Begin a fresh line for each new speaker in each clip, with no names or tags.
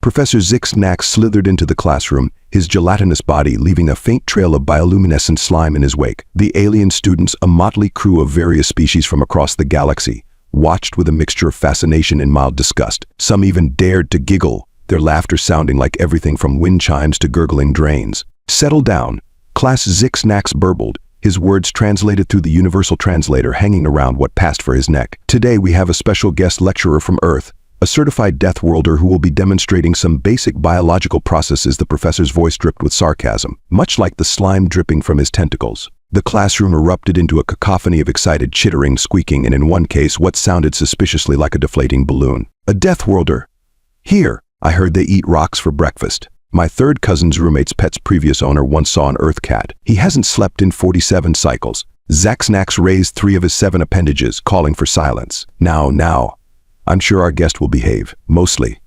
Professor Zixnax slithered into the classroom, his gelatinous body leaving a faint trail of bioluminescent slime in his wake. The alien students, a motley crew of various species from across the galaxy, watched with a mixture of fascination and mild disgust. Some even dared to giggle, their laughter sounding like everything from wind chimes to gurgling drains. "Settle down," Class Zixnax burbled, his words translated through the universal translator hanging around what passed for his neck. "Today we have a special guest lecturer from Earth, a certified Deathworlder who will be demonstrating some basic biological processes." The professor's voice dripped with sarcasm, much like the slime dripping from his tentacles. The classroom erupted into a cacophony of excited chittering, squeaking, and in one case what sounded suspiciously like a deflating balloon. "A Deathworlder! Here, I heard they eat rocks for breakfast. My third cousin's roommate's pet's previous owner once saw an Earth cat. He hasn't slept in 47 cycles." Zixnax raised 3 of his 7 appendages, calling for silence. Now. I'm sure our guest will behave, mostly.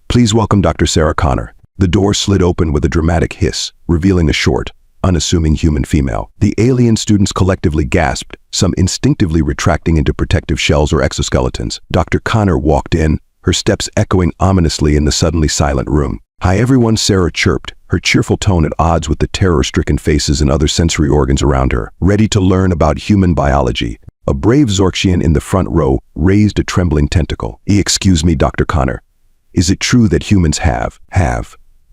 Please welcome Dr. Sarah Connor." The door slid open with a dramatic hiss, revealing a short, unassuming human female. The alien students collectively gasped, some instinctively retracting into protective shells or exoskeletons. Dr. Connor walked in, her steps echoing ominously in the suddenly silent room. "Hi everyone," Sarah chirped, her cheerful tone at odds with the terror-stricken faces and other sensory organs around her. "Ready to learn about human biology?" A brave Zorxian in the front row raised a trembling tentacle. "Excuse me, Dr. Connor. Is it true that humans have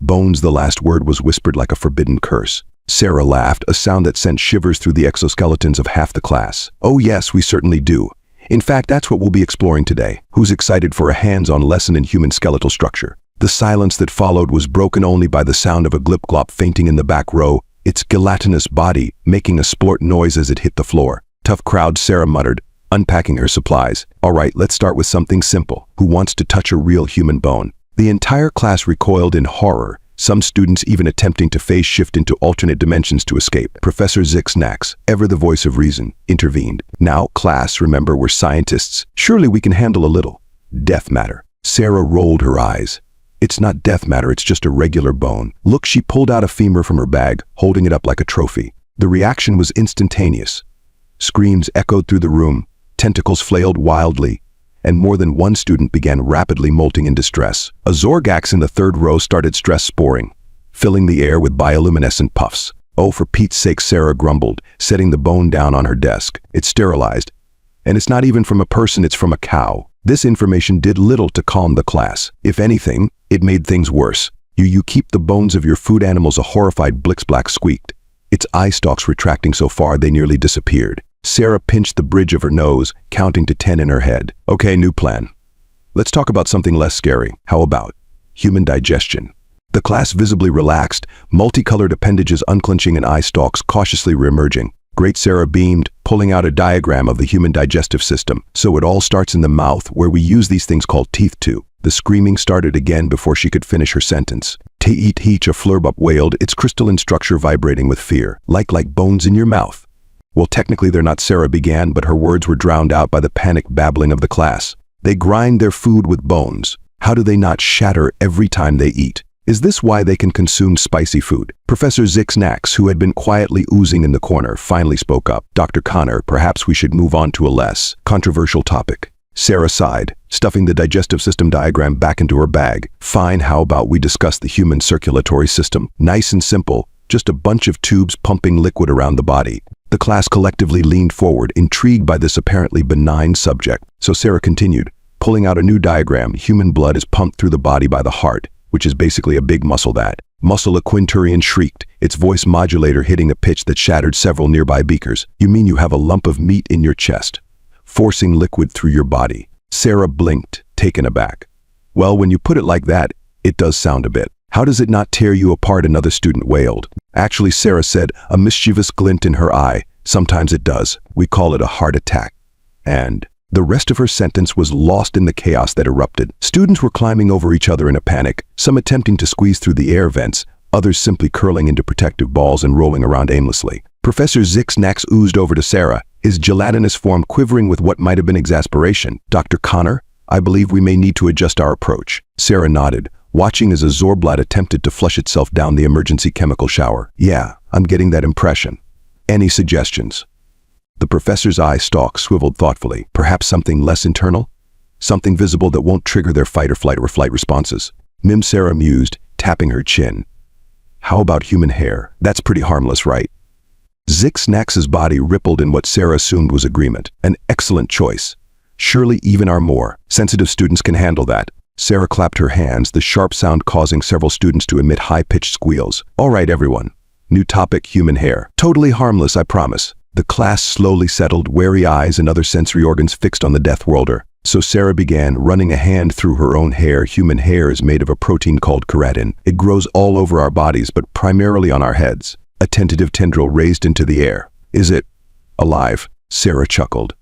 bones?" The last word was whispered like a forbidden curse. Sarah laughed, a sound that sent shivers through the exoskeletons of half the class. "Oh yes, we certainly do. In fact, that's what we'll be exploring today. Who's excited for a hands-on lesson in human skeletal structure?" The silence that followed was broken only by the sound of a glip-glop fainting in the back row, its gelatinous body making a splort noise as it hit the floor. "Tough crowd," Sarah muttered, unpacking her supplies. "All right, let's start with something simple. Who wants to touch a real human bone?" The entire class recoiled in horror, some students even attempting to phase shift into alternate dimensions to escape. Professor Zixnax, ever the voice of reason, intervened. "Now, class, remember we're scientists. Surely we can handle a little death matter." Sarah rolled her eyes. "It's not death matter, it's just a regular bone. Look," she pulled out a femur from her bag, holding it up like a trophy. The reaction was instantaneous. Screams echoed through the room, tentacles flailed wildly, and more than one student began rapidly molting in distress. A Zorgax in the third row started stress sporing, filling the air with bioluminescent puffs. "Oh, for Pete's sake," Sarah grumbled, setting the bone down on her desk. "It's sterilized. And it's not even from a person, it's from a cow." This information did little to calm the class. If anything, it made things worse. You keep the bones of your food animals," a horrified Blixblack squeaked, its eye stalks retracting so far they nearly disappeared. Sarah pinched the bridge of her nose, counting to 10 in her head. "Okay, new plan. Let's talk about something less scary. How about human digestion?" The class visibly relaxed, multicolored appendages unclenching and eye stalks cautiously reemerging. Great, Sarah beamed, pulling out a diagram of the human digestive system. "So it all starts in the mouth, where we use these things called teeth to." The screaming started again before she could finish her sentence. "Teeth," a flurbup wailed, its crystalline structure vibrating with fear. Like bones in your mouth." "Well, technically they're not," Sarah began, but her words were drowned out by the panicked babbling of the class. "They grind their food with bones. How do they not shatter every time they eat? Is this why they can consume spicy food?" Professor Zixnax, who had been quietly oozing in the corner, finally spoke up. "Dr. Connor, perhaps we should move on to a less controversial topic." Sarah sighed, stuffing the digestive system diagram back into her bag. "Fine, how about we discuss the human circulatory system? Nice and simple, just a bunch of tubes pumping liquid around the body." The class collectively leaned forward, intrigued by this apparently benign subject. So Sarah continued, pulling out a new diagram. "Human blood is pumped through the body by the heart, which is basically a big muscle that." Muscle, a quinturian shrieked, its voice modulator hitting a pitch that shattered several nearby beakers. "You mean you have a lump of meat in your chest, forcing liquid through your body?" Sarah blinked, taken aback. "Well, when you put it like that, it does sound a bit. How does it not tear you apart?" another student wailed. "Actually," Sarah said, a mischievous glint in her eye, "sometimes it does. We call it a heart attack." And the rest of her sentence was lost in the chaos that erupted. Students were climbing over each other in a panic, some attempting to squeeze through the air vents, others simply curling into protective balls and rolling around aimlessly. Professor Zixnax oozed over to Sarah, his gelatinous form quivering with what might have been exasperation. "Dr. Connor, I believe we may need to adjust our approach." Sarah nodded, watching as a Zorblat attempted to flush itself down the emergency chemical shower. "Yeah, I'm getting that impression. Any suggestions?" The professor's eye stalk swiveled thoughtfully. "Perhaps something less internal? Something visible that won't trigger their fight or flight responses." Sarah mused, tapping her chin. How about human hair? That's pretty harmless, right? Zix-Nax's body rippled in what Sarah assumed was agreement. An excellent choice. Surely even our more sensitive students can handle that. Sarah clapped her hands, the sharp sound causing several students to emit high-pitched squeals. All right, everyone. New topic, human hair. Totally harmless, I promise. The class slowly settled, wary eyes and other sensory organs fixed on the Deathworlder. So Sarah began, running a hand through her own hair. Human hair is made of a protein called keratin. It grows all over our bodies, but primarily on our heads. A tentative tendril raised into the air. Is it alive? Sarah chuckled.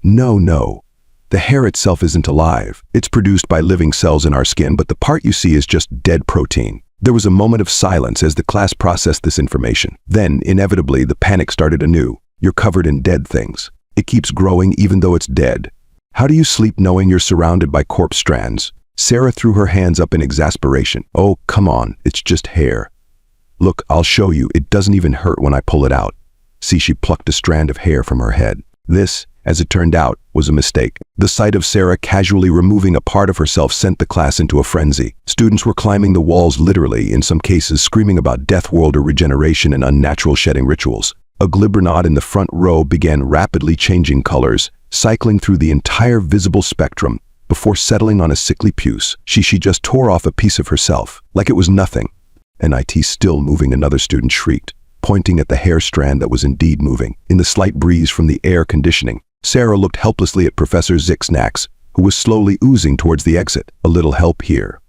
No. The hair itself isn't alive. It's produced by living cells in our skin, but the part you see is just dead protein. There was a moment of silence as the class processed this information. Then, inevitably, the panic started anew. You're covered in dead things. It keeps growing even though it's dead. How do you sleep knowing you're surrounded by corpse strands? Sarah threw her hands up in exasperation. Oh, come on, it's just hair. Look, I'll show you. It doesn't even hurt when I pull it out. See, she plucked a strand of hair from her head. This, as it turned out, was a mistake. The sight of Sarah casually removing a part of herself sent the class into a frenzy. Students were climbing the walls literally, in some cases screaming about Deathworlder regeneration and unnatural shedding rituals. A glibbernaude in the front row began rapidly changing colors, cycling through the entire visible spectrum, before settling on a sickly puce. She just tore off a piece of herself, like it was nothing. NIT still moving, another student shrieked, pointing at the hair strand that was indeed moving. In the slight breeze from the air conditioning, Sarah looked helplessly at Professor Zix-Nax, who was slowly oozing towards the exit. A little help here.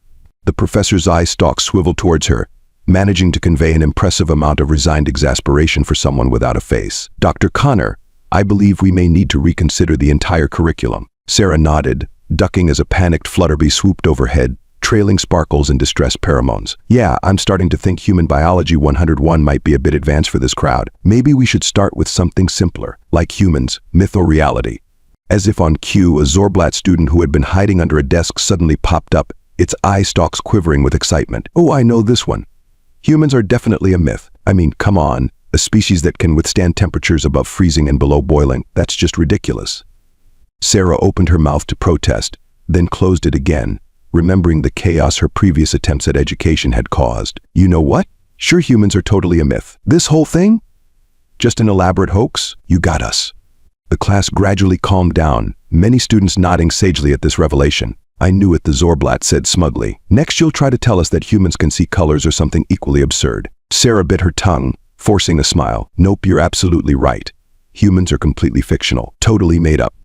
The professor's eye stalk swiveled towards her, managing to convey an impressive amount of resigned exasperation for someone without a face. Dr. Connor, I believe we may need to reconsider the entire curriculum. Sarah nodded, ducking as a panicked flutterbee swooped overhead, trailing sparkles and distressed pheromones. Yeah, I'm starting to think human biology 101 might be a bit advanced for this crowd. Maybe we should start with something simpler, like humans, myth or reality. As if on cue, a Zorblat student who had been hiding under a desk suddenly popped up, its eye stalks quivering with excitement. Oh, I know this one. Humans are definitely a myth. I mean, come on. A species that can withstand temperatures above freezing and below boiling. That's just ridiculous. Sarah opened her mouth to protest, then closed it again, remembering the chaos her previous attempts at education had caused. You know what? Sure, humans are totally a myth. This whole thing? Just an elaborate hoax? You got us. The class gradually calmed down, many students nodding sagely at this revelation. I knew it, the Zorblat said smugly. Next you'll try to tell us that humans can see colors or something equally absurd. Sarah bit her tongue, forcing a smile. Nope, you're absolutely right. Humans are completely fictional, totally made up.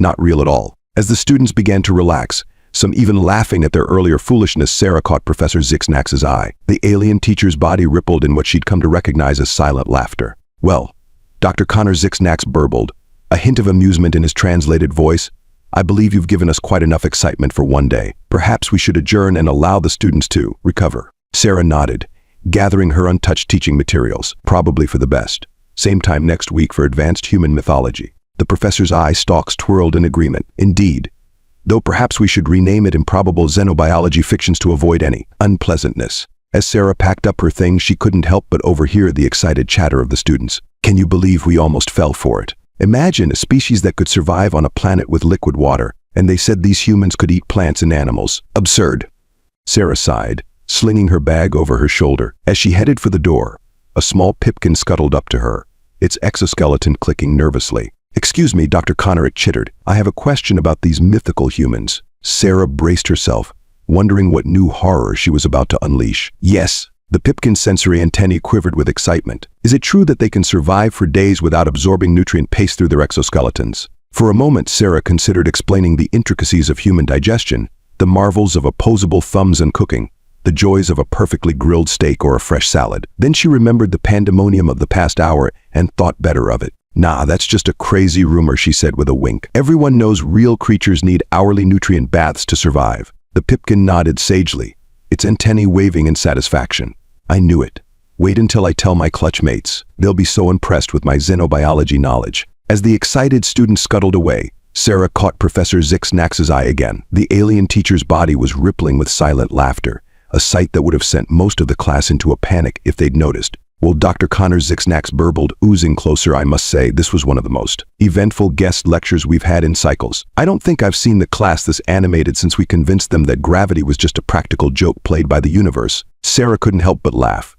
Not real at all. As the students began to relax, some even laughing at their earlier foolishness, Sarah caught Professor Zix-Nax's eye. The alien teacher's body rippled in what she'd come to recognize as silent laughter. Well, Dr. Connor Zix-Nax burbled, a hint of amusement in his translated voice. I believe you've given us quite enough excitement for one day. Perhaps we should adjourn and allow the students to recover. Sarah nodded, gathering her untouched teaching materials, probably for the best. Same time next week for advanced human mythology. The professor's eye stalks twirled in agreement. Indeed. Though perhaps we should rename it Improbable Xenobiology Fictions to avoid any unpleasantness. As Sarah packed up her things, she couldn't help but overhear the excited chatter of the students. Can you believe we almost fell for it? Imagine a species that could survive on a planet with liquid water, and they said these humans could eat plants and animals. Absurd. Sarah sighed, slinging her bag over her shoulder. As she headed for the door, a small pipkin scuttled up to her, its exoskeleton clicking nervously. Excuse me, Dr. Connor, it chittered. I have a question about these mythical humans. Sarah braced herself, wondering what new horror she was about to unleash. Yes, the pipkin's sensory antennae quivered with excitement. Is it true that they can survive for days without absorbing nutrient paste through their exoskeletons? For a moment, Sarah considered explaining the intricacies of human digestion, the marvels of opposable thumbs and cooking, the joys of a perfectly grilled steak or a fresh salad. Then she remembered the pandemonium of the past hour and thought better of it. Nah, that's just a crazy rumor, she said with a wink. Everyone knows real creatures need hourly nutrient baths to survive. The pipkin nodded sagely, its antennae waving in satisfaction. I knew it. Wait until I tell my clutch mates. They'll be so impressed with my xenobiology knowledge. As the excited students scuttled away, Sarah caught Professor Zix-Nax's eye again. The alien teacher's body was rippling with silent laughter, a sight that would have sent most of the class into a panic if they'd noticed. Well, Dr. Connor Zixnax burbled, oozing closer. I must say, this was one of the most eventful guest lectures we've had in cycles. I don't think I've seen the class this animated since we convinced them that gravity was just a practical joke played by the universe. Sarah couldn't help but laugh.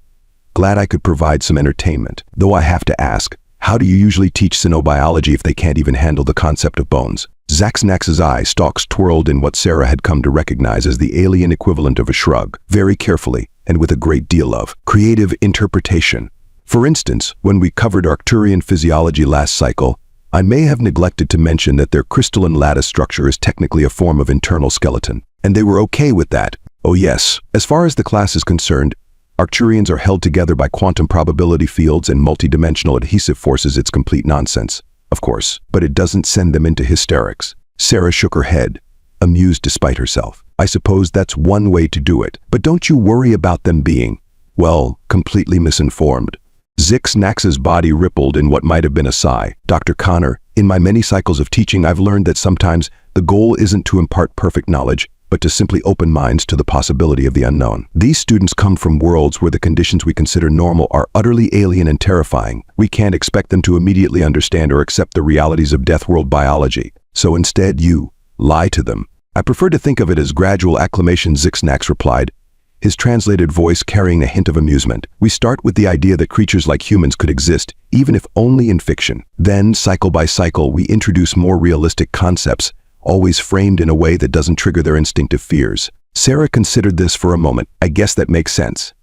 Glad I could provide some entertainment. Though I have to ask, how do you usually teach cynobiology if they can't even handle the concept of bones? Zixnax's eye stalks twirled in what Sarah had come to recognize as the alien equivalent of a shrug, very carefully and with a great deal of creative interpretation. For instance, when we covered Arcturian physiology last cycle, I may have neglected to mention that their crystalline lattice structure is technically a form of internal skeleton, and they were okay with that. Oh yes, as far as the class is concerned, Arcturians are held together by quantum probability fields and multidimensional adhesive forces. It's complete nonsense, of course, but it doesn't send them into hysterics. Sarah shook her head, amused despite herself. I suppose that's one way to do it, but don't you worry about them being, well, completely misinformed. Zixnax's body rippled in what might have been a sigh. Dr. Connor, in my many cycles of teaching, I've learned that sometimes the goal isn't to impart perfect knowledge, but to simply open minds to the possibility of the unknown. These students come from worlds where the conditions we consider normal are utterly alien and terrifying. We can't expect them to immediately understand or accept the realities of Deathworld biology. So instead, you lie to them. I prefer to think of it as gradual acclimation, Zixnax replied, his translated voice carrying a hint of amusement. We start with the idea that creatures like humans could exist, even if only in fiction. Then, cycle by cycle, we introduce more realistic concepts, always framed in a way that doesn't trigger their instinctive fears. Sarah considered this for a moment. I guess that makes sense.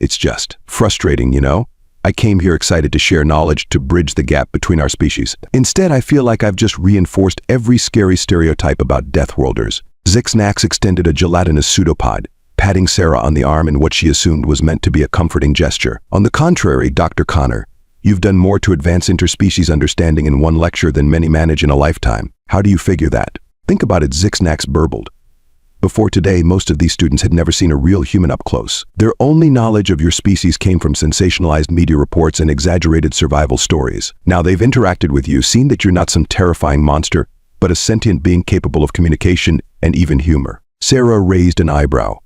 It's just frustrating, you know? I came here excited to share knowledge to bridge the gap between our species. Instead, I feel like I've just reinforced every scary stereotype about Deathworlders. Zixnax extended a gelatinous pseudopod, patting Sarah on the arm in what she assumed was meant to be a comforting gesture. On the contrary, Dr. Connor, you've done more to advance interspecies understanding in one lecture than many manage in a lifetime. How do you figure that? Think about it, Zixnax burbled. Before today, most of these students had never seen a real human up close. Their only knowledge of your species came from sensationalized media reports and exaggerated survival stories. Now they've interacted with you, seen that you're not some terrifying monster, but a sentient being capable of communication and even humor. Sarah raised an eyebrow.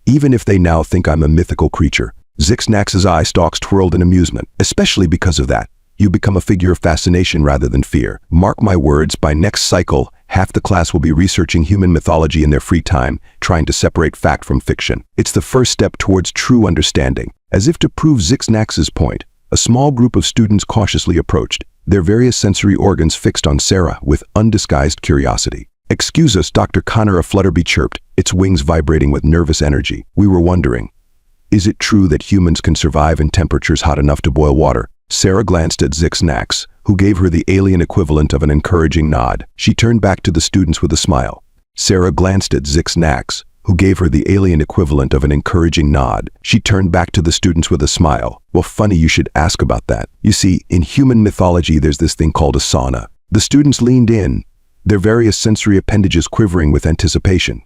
Even if they now think I'm a mythical creature, Zixnax's eye stalks twirled in amusement. Especially because of that, you become a figure of fascination rather than fear. Mark my words, by next cycle, half the class will be researching human mythology in their free time, trying to separate fact from fiction. It's the first step towards true understanding. As if to prove Zixnax's point, a small group of students cautiously approached, their various sensory organs fixed on Sarah with undisguised curiosity. Excuse us, Dr. Connor, a flutterby chirped, its wings vibrating with nervous energy. We were wondering, is it true that humans can survive in temperatures hot enough to boil water? Sarah glanced at Zixnax, who gave her the alien equivalent of an encouraging nod. She turned back to the students with a smile. Sarah glanced at Zixnax, who gave her the alien equivalent of an encouraging nod. She turned back to the students with a smile. Well, funny you should ask about that. You see, in human mythology, there's this thing called a sauna. The students leaned in, their various sensory appendages quivering with anticipation.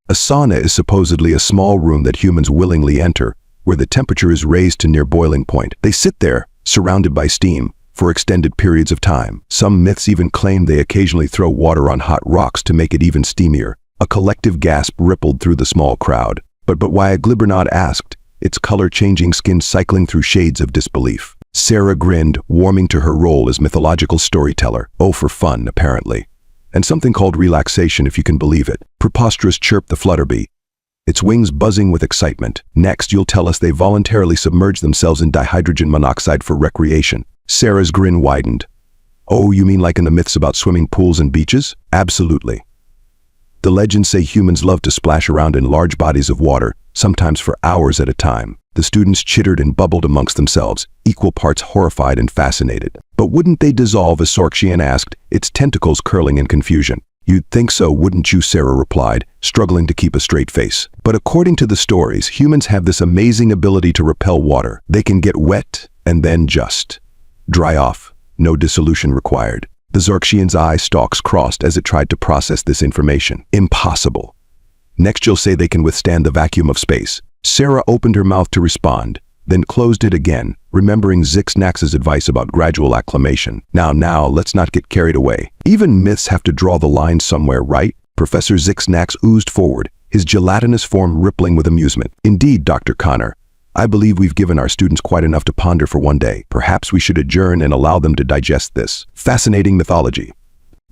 A sauna is supposedly a small room that humans willingly enter, where the temperature is raised to near boiling point. They sit there, surrounded by steam, for extended periods of time. Some myths even claim they occasionally throw water on hot rocks to make it even steamier. A collective gasp rippled through the small crowd. But why, a Glibbernod asked, its color-changing skin cycling through shades of disbelief. Sarah grinned, warming to her role as mythological storyteller. Oh, for fun, apparently. And something called relaxation, if you can believe it. Preposterous, chirped the flutterby, its wings buzzing with excitement. Next, you'll tell us they voluntarily submerged themselves in dihydrogen monoxide for recreation. Sarah's grin widened. Oh, you mean like in the myths about swimming pools and beaches? Absolutely. The legends say humans love to splash around in large bodies of water, sometimes for hours at a time. The students chittered and bubbled amongst themselves, equal parts horrified and fascinated. But wouldn't they dissolve, as Sorkshian asked, its tentacles curling in confusion? You'd think so, wouldn't you? Sarah replied, struggling to keep a straight face. But according to the stories, humans have this amazing ability to repel water. They can get wet and then just dry off. No dissolution required. The Zorkshian's eye stalks crossed as it tried to process this information. Impossible. Next you'll say they can withstand the vacuum of space. Sarah opened her mouth to respond, then closed it again, remembering Zixnax's advice about gradual acclimation. Now, let's not get carried away. Even myths have to draw the line somewhere, right? Professor Zixnax oozed forward, his gelatinous form rippling with amusement. Indeed, Dr. Connor. I believe we've given our students quite enough to ponder for one day. Perhaps we should adjourn and allow them to digest this fascinating mythology.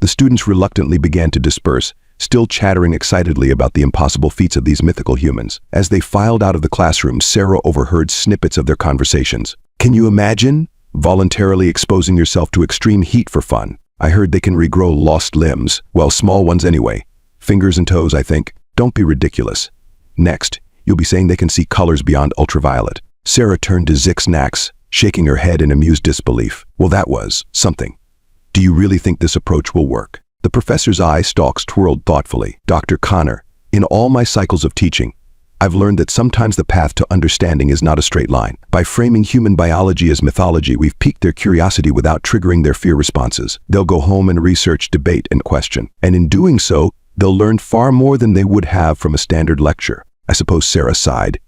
The students reluctantly began to disperse, still chattering excitedly about the impossible feats of these mythical humans. As they filed out of the classroom, Sarah overheard snippets of their conversations. Can you imagine? Voluntarily exposing yourself to extreme heat for fun. I heard they can regrow lost limbs. Well, small ones anyway. Fingers and toes, I think. Don't be ridiculous. Next, you'll be saying they can see colors beyond ultraviolet. Sarah turned to Zix-Nax, shaking her head in amused disbelief. Well, that was something. Do you really think this approach will work? The professor's eye stalks twirled thoughtfully. Dr. Connor, in all my cycles of teaching, I've learned that sometimes the path to understanding is not a straight line. By framing human biology as mythology, we've piqued their curiosity without triggering their fear responses. They'll go home and research, debate, and question. And in doing so, they'll learn far more than they would have from a standard lecture. I suppose Sarah sighed.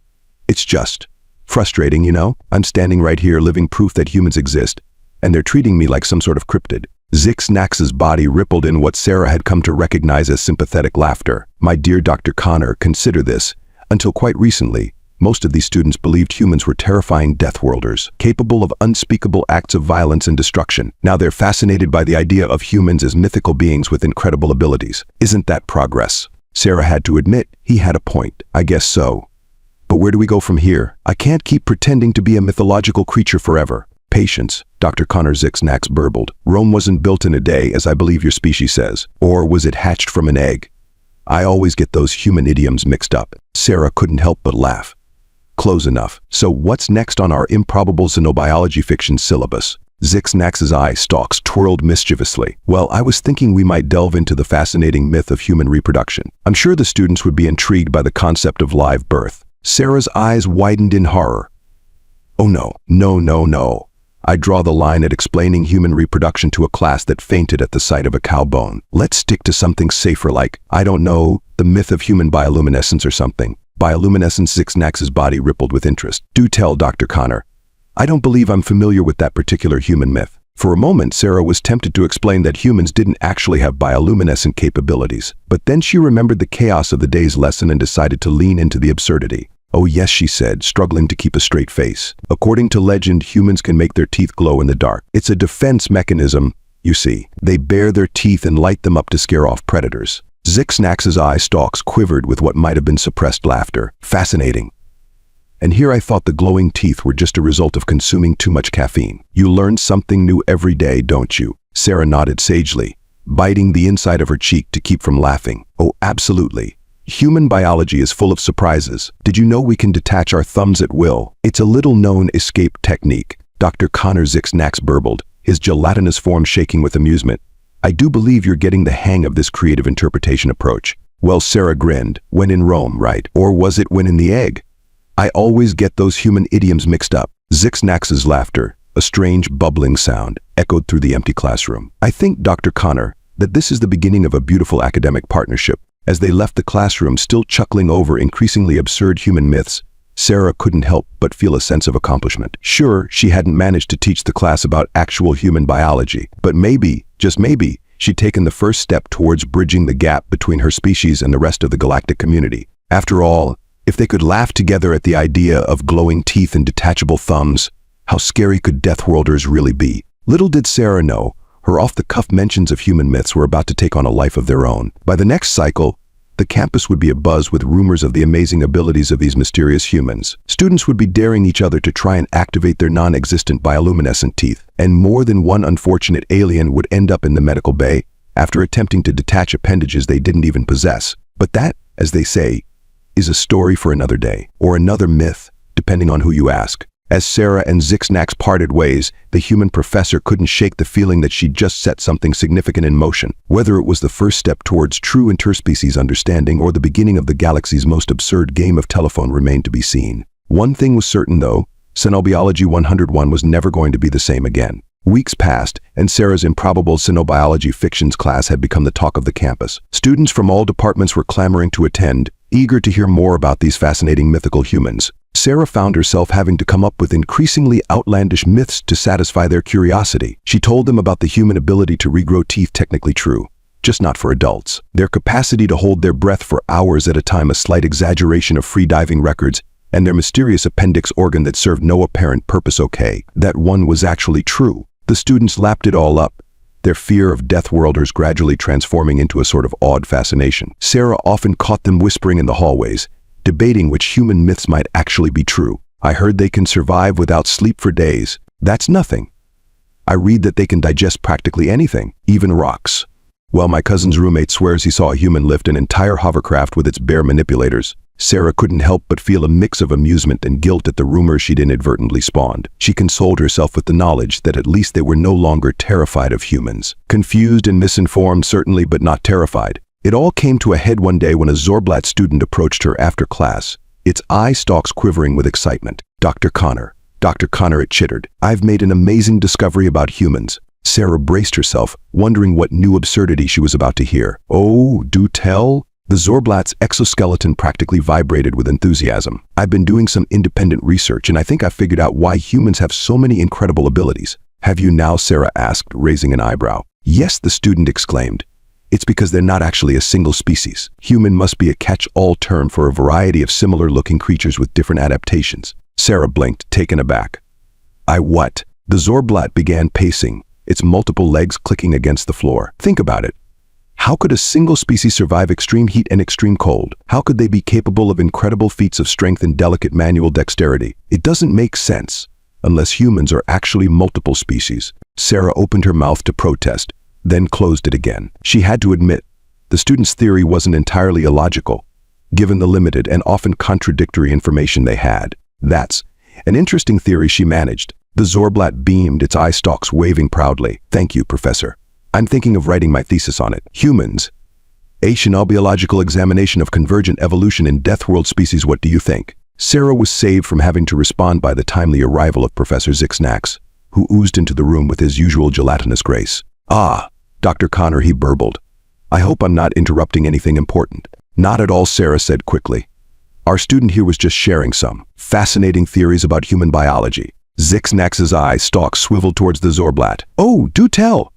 It's just frustrating, you know? I'm standing right here living proof that humans exist, and they're treating me like some sort of cryptid. Zix-Nax's body rippled in what Sarah had come to recognize as sympathetic laughter. My dear Dr. Connor, consider this. Until quite recently, most of these students believed humans were terrifying Deathworlders, capable of unspeakable acts of violence and destruction. Now they're fascinated by the idea of humans as mythical beings with incredible abilities. Isn't that progress? Sarah had to admit he had a point. I guess so. But where do we go from here? I can't keep pretending to be a mythological creature forever. Patience, Dr. Connor Zix-Nax burbled. Rome wasn't built in a day, as I believe your species says. Or was it hatched from an egg? I always get those human idioms mixed up. Sarah couldn't help but laugh. Close enough. So what's next on our improbable xenobiology fiction syllabus? Zix-Nax's eye stalks twirled mischievously. Well, I was thinking we might delve into the fascinating myth of human reproduction. I'm sure the students would be intrigued by the concept of live birth. Sarah's eyes widened in horror. Oh no, no, no, no. I draw the line at explaining human reproduction to a class that fainted at the sight of a cow bone. Let's stick to something safer like, I don't know, the myth of human bioluminescence or something. Bioluminescence. Zix-Nax's body rippled with interest. Do tell, Dr. Connor. I don't believe I'm familiar with that particular human myth. For a moment, Sarah was tempted to explain that humans didn't actually have bioluminescent capabilities. But then she remembered the chaos of the day's lesson and decided to lean into the absurdity. Oh yes, she said, struggling to keep a straight face. According to legend, humans can make their teeth glow in the dark. It's a defense mechanism, you see. They bare their teeth and light them up to scare off predators. Zix-Nax's eye stalks quivered with what might have been suppressed laughter. Fascinating. And here I thought the glowing teeth were just a result of consuming too much caffeine. You learn something new every day, don't you? Sarah nodded sagely, biting the inside of her cheek to keep from laughing. Oh, absolutely. Human biology is full of surprises. Did you know we can detach our thumbs at will? It's a little-known escape technique. Dr. Connor Zix-Nax burbled, his gelatinous form shaking with amusement. I do believe you're getting the hang of this creative interpretation approach. Well, Sarah grinned. When in Rome, right? Or was it when in the egg? I always get those human idioms mixed up. Zix-Nax's laughter, a strange bubbling sound, echoed through the empty classroom. I think, Dr. Connor, that this is the beginning of a beautiful academic partnership. As they left the classroom, still chuckling over increasingly absurd human myths, Sarah couldn't help but feel a sense of accomplishment. Sure, she hadn't managed to teach the class about actual human biology, but maybe, just maybe, she'd taken the first step towards bridging the gap between her species and the rest of the galactic community. After all, if they could laugh together at the idea of glowing teeth and detachable thumbs, how scary could Deathworlders really be? Little did Sarah know, her off-the-cuff mentions of human myths were about to take on a life of their own. By the next cycle, the campus would be abuzz with rumors of the amazing abilities of these mysterious humans. Students would be daring each other to try and activate their non-existent bioluminescent teeth, and more than one unfortunate alien would end up in the medical bay after attempting to detach appendages they didn't even possess. But that, as they say, is a story for another day, or another myth, depending on who you ask. As Sarah and Zix-Nax parted ways, the human professor couldn't shake the feeling that she'd just set something significant in motion. Whether it was the first step towards true interspecies understanding or the beginning of the galaxy's most absurd game of telephone remained to be seen. One thing was certain, though, Xenobiology 101 was never going to be the same again. Weeks passed, and Sarah's improbable xenobiology fictions class had become the talk of the campus. Students from all departments were clamoring to attend, eager to hear more about these fascinating mythical humans. Sarah found herself having to come up with increasingly outlandish myths to satisfy their curiosity. She told them about the human ability to regrow teeth, technically true, just not for adults. Their capacity to hold their breath for hours at a time, a slight exaggeration of free diving records, and their mysterious appendix organ that served no apparent purpose. Okay, that one was actually true. The students lapped it all up, their fear of Deathworlders gradually transforming into a sort of awed fascination. Sarah often caught them whispering in the hallways, debating which human myths might actually be true. I heard they can survive without sleep for days. That's nothing. I read that they can digest practically anything, even rocks. Well, my cousin's roommate swears he saw a human lift an entire hovercraft with its bare manipulators. Sarah couldn't help but feel a mix of amusement and guilt at the rumors she'd inadvertently spawned. She consoled herself with the knowledge that at least they were no longer terrified of humans. Confused and misinformed, certainly, but not terrified. It all came to a head one day when a Zorblat student approached her after class, its eye stalks quivering with excitement. Dr. Connor, it chittered. I've made an amazing discovery about humans. Sarah braced herself, wondering what new absurdity she was about to hear. Oh, do tell? The Zorblat's exoskeleton practically vibrated with enthusiasm. I've been doing some independent research, and I think I figured out why humans have so many incredible abilities. Have you now? Sarah asked, raising an eyebrow. Yes, the student exclaimed. It's because they're not actually a single species. Human must be a catch-all term for a variety of similar-looking creatures with different adaptations. Sarah blinked, taken aback. What? The Zorblat began pacing, its multiple legs clicking against the floor. Think about it. How could a single species survive extreme heat and extreme cold? How could they be capable of incredible feats of strength and delicate manual dexterity? It doesn't make sense, unless humans are actually multiple species. Sarah opened her mouth to protest, then closed it again. She had to admit, the student's theory wasn't entirely illogical, given the limited and often contradictory information they had. That's an interesting theory, she managed. The Zorblat beamed, its eye stalks waving proudly. Thank you, Professor. I'm thinking of writing my thesis on it. Humans. A xenobiological examination of convergent evolution in Deathworld species. What do you think? Sarah was saved from having to respond by the timely arrival of Professor Zixnax, who oozed into the room with his usual gelatinous grace. Ah, Dr. Connor, he burbled. I hope I'm not interrupting anything important. Not at all, Sarah said quickly. Our student here was just sharing some fascinating theories about human biology. Zixnax's eye stalk swiveled towards the Zorblat. Oh, do tell!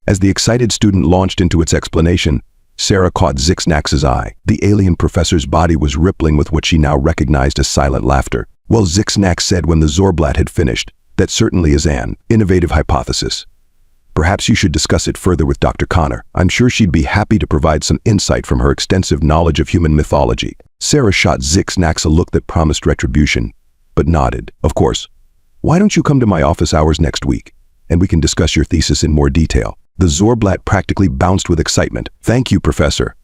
As the excited student launched into its explanation, Sarah caught Zixnax's eye. The alien professor's body was rippling with what she now recognized as silent laughter. Well, Zixnax said when the Zorblat had finished, that certainly is an innovative hypothesis. Perhaps you should discuss it further with Dr. Connor. I'm sure she'd be happy to provide some insight from her extensive knowledge of human mythology. Sarah shot Zixnax a look that promised retribution, but nodded. Of course. Why don't you come to my office hours next week, and we can discuss your thesis in more detail. The Zorblat practically bounced with excitement. Thank you, Professor.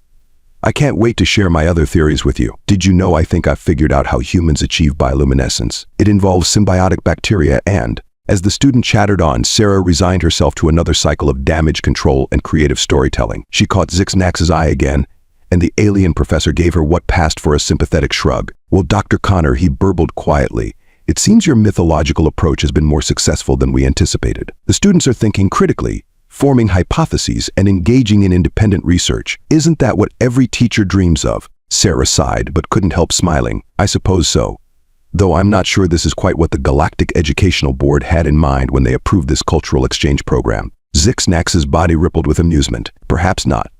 I can't wait to share my other theories with you. Did you know I think I've figured out how humans achieve bioluminescence? It involves symbiotic bacteria and, as the student chattered on, Sarah resigned herself to another cycle of damage control and creative storytelling. She caught Zixnax's eye again, and the alien professor gave her what passed for a sympathetic shrug. Well, Dr. Connor, he burbled quietly. It seems your mythological approach has been more successful than we anticipated. The students are thinking critically, forming hypotheses, and engaging in independent research. Isn't that what every teacher dreams of? Sarah sighed, but couldn't help smiling. I suppose so. Though I'm not sure this is quite what the Galactic Educational Board had in mind when they approved this cultural exchange program. Zixnax's body rippled with amusement. Perhaps not.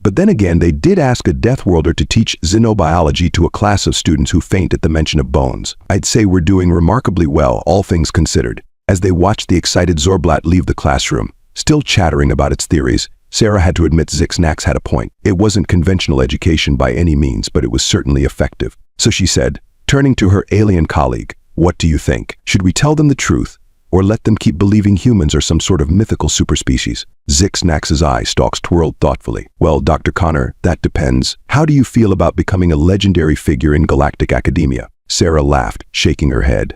But then again, they did ask a Deathworlder to teach xenobiology to a class of students who faint at the mention of bones. I'd say we're doing remarkably well, all things considered. As they watched the excited Zorblat leave the classroom, still chattering about its theories, Sarah had to admit Zixnax had a point. It wasn't conventional education by any means, but it was certainly effective. So she said, turning to her alien colleague, what do you think? Should we tell them the truth, or let them keep believing humans are some sort of mythical superspecies? Zixnax's eye stalks twirled thoughtfully. Well, Dr. Connor, that depends. How do you feel about becoming a legendary figure in galactic academia? Sarah laughed, shaking her head.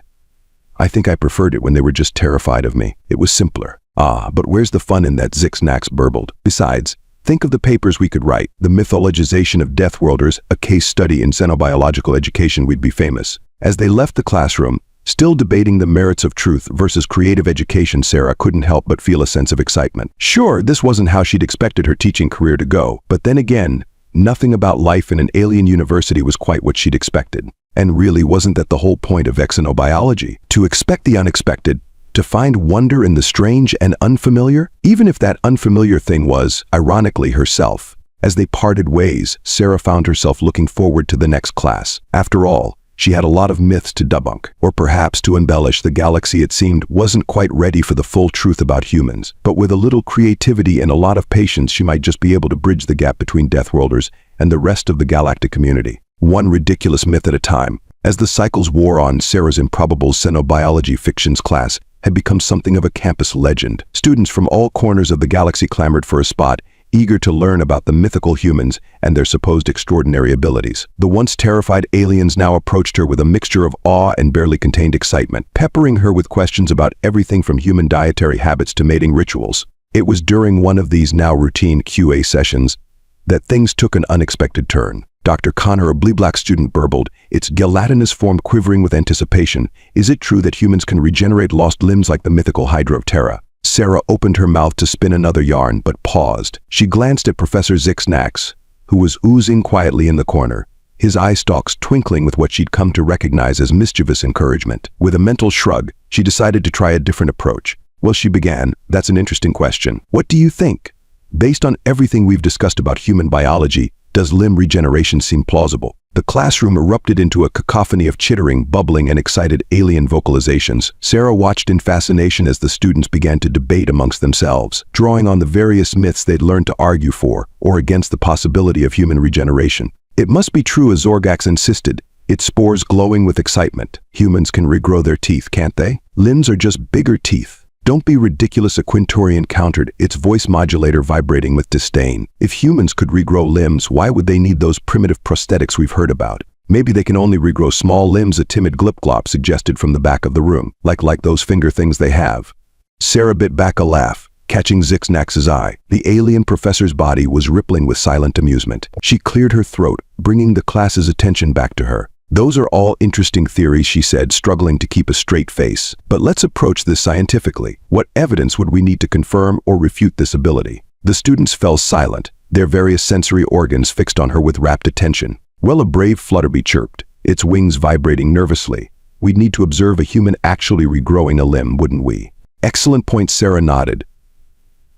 I think I preferred it when they were just terrified of me. It was simpler. Ah, but where's the fun in that? Zixnax burbled. Besides, think of the papers we could write. The mythologization of Deathworlders, a case study in xenobiological education. We'd be famous. As they left the classroom, still debating the merits of truth versus creative education, Sarah couldn't help but feel a sense of excitement. Sure, this wasn't how she'd expected her teaching career to go, but then again, nothing about life in an alien university was quite what she'd expected. And really, wasn't that the whole point of xenobiology? To expect the unexpected, to find wonder in the strange and unfamiliar, even if that unfamiliar thing was, ironically, herself. As they parted ways, Sarah found herself looking forward to the next class. After all, She had a lot of myths to debunk, or perhaps to embellish. The galaxy, it seemed, wasn't quite ready for the full truth about humans. But with a little creativity and a lot of patience, she might just be able to bridge the gap between Deathworlders and the rest of the galactic community. One ridiculous myth at a time. As the cycles wore on, Sarah's improbable xenobiology fictions class had become something of a campus legend. Students from all corners of the galaxy clamored for a spot, eager to learn about the mythical humans and their supposed extraordinary abilities. The once terrified aliens now approached her with a mixture of awe and barely contained excitement, peppering her with questions about everything from human dietary habits to mating rituals. It was during one of these now routine QA sessions that things took an unexpected turn. Dr. Connor, a blue-black student, burbled, its gelatinous form quivering with anticipation. "Is it true that humans can regenerate lost limbs like the mythical Hydra of Terra?" Sarah opened her mouth to spin another yarn, but paused. She glanced at Professor Zixnax, who was oozing quietly in the corner, his eye stalks twinkling with what she'd come to recognize as mischievous encouragement. With a mental shrug, she decided to try a different approach. "Well," she began, "that's an interesting question. What do you think? Based on everything we've discussed about human biology, does limb regeneration seem plausible?" The classroom erupted into a cacophony of chittering, bubbling, and excited alien vocalizations. Sarah watched in fascination as the students began to debate amongst themselves, drawing on the various myths they'd learned to argue for or against the possibility of human regeneration. "It must be true," as Zorgax insisted, its spores glowing with excitement. "Humans can regrow their teeth, can't they? Limbs are just bigger teeth." "Don't be ridiculous," a Quintorian countered, its voice modulator vibrating with disdain. "If humans could regrow limbs, why would they need those primitive prosthetics we've heard about? Maybe they can only regrow small limbs," a timid glip-glop suggested from the back of the room. Like those finger things they have." Sarah bit back a laugh, catching Zixnax's eye. The alien professor's body was rippling with silent amusement. She cleared her throat, bringing the class's attention back to her. "Those are all interesting theories," she said, struggling to keep a straight face. "But let's approach this scientifically. What evidence would we need to confirm or refute this ability?" The students fell silent, their various sensory organs fixed on her with rapt attention. "Well," a brave Flutterby chirped, its wings vibrating nervously, "we'd need to observe a human actually regrowing a limb, wouldn't we?" "Excellent point," Sarah nodded.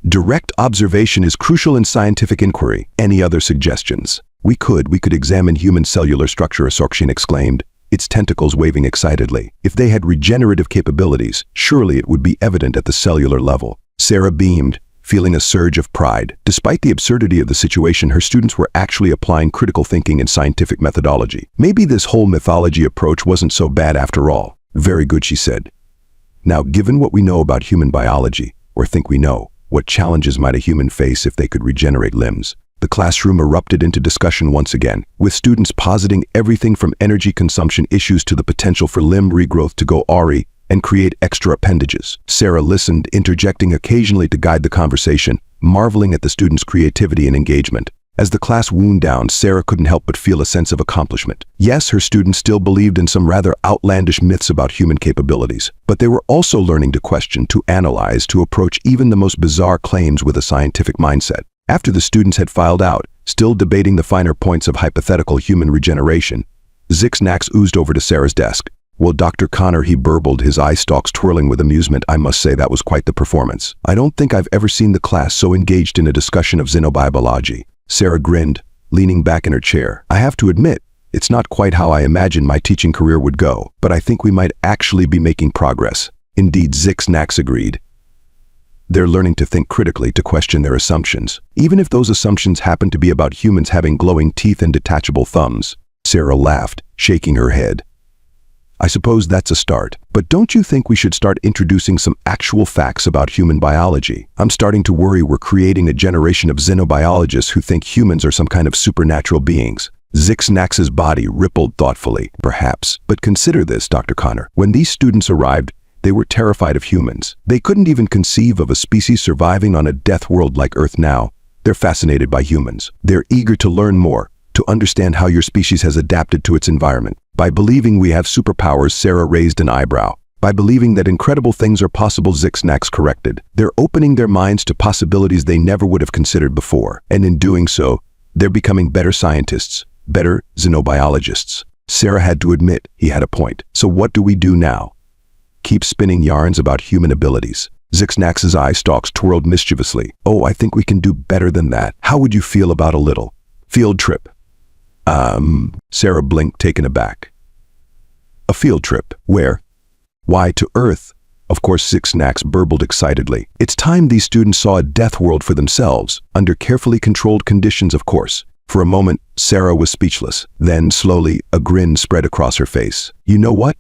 "Direct observation is crucial in scientific inquiry. Any other suggestions?" We could examine human cellular structure," Sorkshin exclaimed, its tentacles waving excitedly. "If they had regenerative capabilities, surely it would be evident at the cellular level." Sarah beamed, feeling a surge of pride. Despite the absurdity of the situation, her students were actually applying critical thinking and scientific methodology. Maybe this whole mythology approach wasn't so bad after all. "Very good," she said. "Now, given what we know about human biology, or think we know, what challenges might a human face if they could regenerate limbs?" The classroom erupted into discussion once again, with students positing everything from energy consumption issues to the potential for limb regrowth to go awry and create extra appendages. Sarah listened, interjecting occasionally to guide the conversation, marveling at the students' creativity and engagement. As the class wound down, Sarah couldn't help but feel a sense of accomplishment. Yes, her students still believed in some rather outlandish myths about human capabilities, but they were also learning to question, to analyze, to approach even the most bizarre claims with a scientific mindset. After the students had filed out, still debating the finer points of hypothetical human regeneration, Zixnax oozed over to Sarah's desk. "Well, Dr. Connor," he burbled, his eye stalks twirling with amusement, "I must say that was quite the performance. I don't think I've ever seen the class so engaged in a discussion of xenobiology." Sarah grinned, leaning back in her chair. "I have to admit, it's not quite how I imagined my teaching career would go, but I think we might actually be making progress." "Indeed," Zixnax agreed. "They're learning to think critically, to question their assumptions, even if those assumptions happen to be about humans having glowing teeth and detachable thumbs." Sarah laughed, shaking her head. "I suppose that's a start, but don't you think we should start introducing some actual facts about human biology? I'm starting to worry we're creating a generation of xenobiologists who think humans are some kind of supernatural beings." Zixnax's body rippled thoughtfully. "Perhaps, but consider this, Dr. Connor. When these students arrived, they were terrified of humans. They couldn't even conceive of a species surviving on a death world like Earth now. They're fascinated by humans. They're eager to learn more, to understand how your species has adapted to its environment. By believing we have superpowers," Sarah raised an eyebrow. "By believing that incredible things are possible," Zixnax corrected. "They're opening their minds to possibilities they never would have considered before. And in doing so, they're becoming better scientists, better xenobiologists." Sarah had to admit he had a point. "So what do we do now? Keep spinning yarns about human abilities?" Zixnax's eye stalks twirled mischievously. "Oh, I think we can do better than that. How would you feel about a little field trip?" Sarah blinked, taken aback. A field trip. Where? Why, to Earth. Of course, Zixnax burbled excitedly. It's time these students saw a death world for themselves, under carefully controlled conditions, of course. For a moment, Sarah was speechless. Then, slowly, a grin spread across her face. You know what?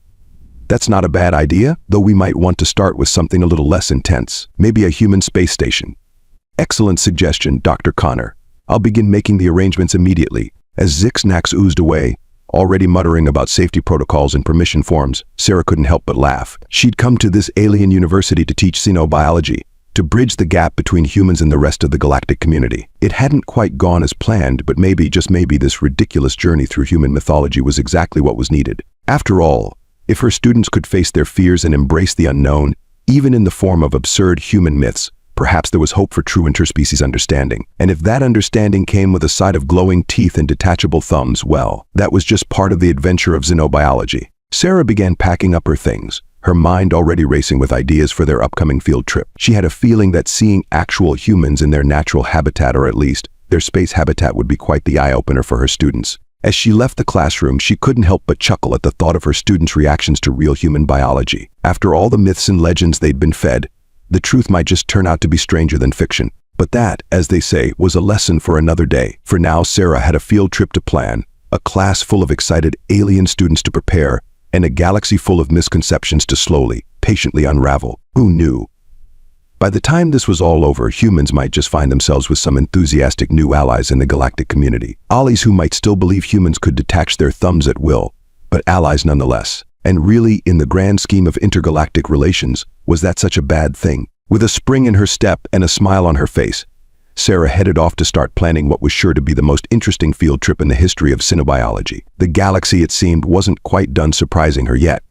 That's not a bad idea, though we might want to start with something a little less intense. Maybe a human space station. Excellent suggestion, Dr. Connor. I'll begin making the arrangements immediately. As Zixnax oozed away, already muttering about safety protocols and permission forms, Sarah couldn't help but laugh. She'd come to this alien university to teach xenobiology, to bridge the gap between humans and the rest of the galactic community. It hadn't quite gone as planned, but maybe, just maybe, this ridiculous journey through human mythology was exactly what was needed. After all, if her students could face their fears and embrace the unknown, even in the form of absurd human myths, perhaps there was hope for true interspecies understanding. And if that understanding came with a side of glowing teeth and detachable thumbs, well, that was just part of the adventure of xenobiology. Sarah began packing up her things, her mind already racing with ideas for their upcoming field trip. She had a feeling that seeing actual humans in their natural habitat, or at least their space habitat, would be quite the eye-opener for her students. As she left the classroom, she couldn't help but chuckle at the thought of her students' reactions to real human biology. After all the myths and legends they'd been fed, the truth might just turn out to be stranger than fiction. But that, as they say, was a lesson for another day. For now, Sarah had a field trip to plan, a class full of excited alien students to prepare, and a galaxy full of misconceptions to slowly, patiently unravel. Who knew? By the time this was all over, humans might just find themselves with some enthusiastic new allies in the galactic community. Allies who might still believe humans could detach their thumbs at will, but allies nonetheless. And really, in the grand scheme of intergalactic relations, was that such a bad thing? With a spring in her step and a smile on her face, Sarah headed off to start planning what was sure to be the most interesting field trip in the history of xenobiology. The galaxy, it seemed, wasn't quite done surprising her yet.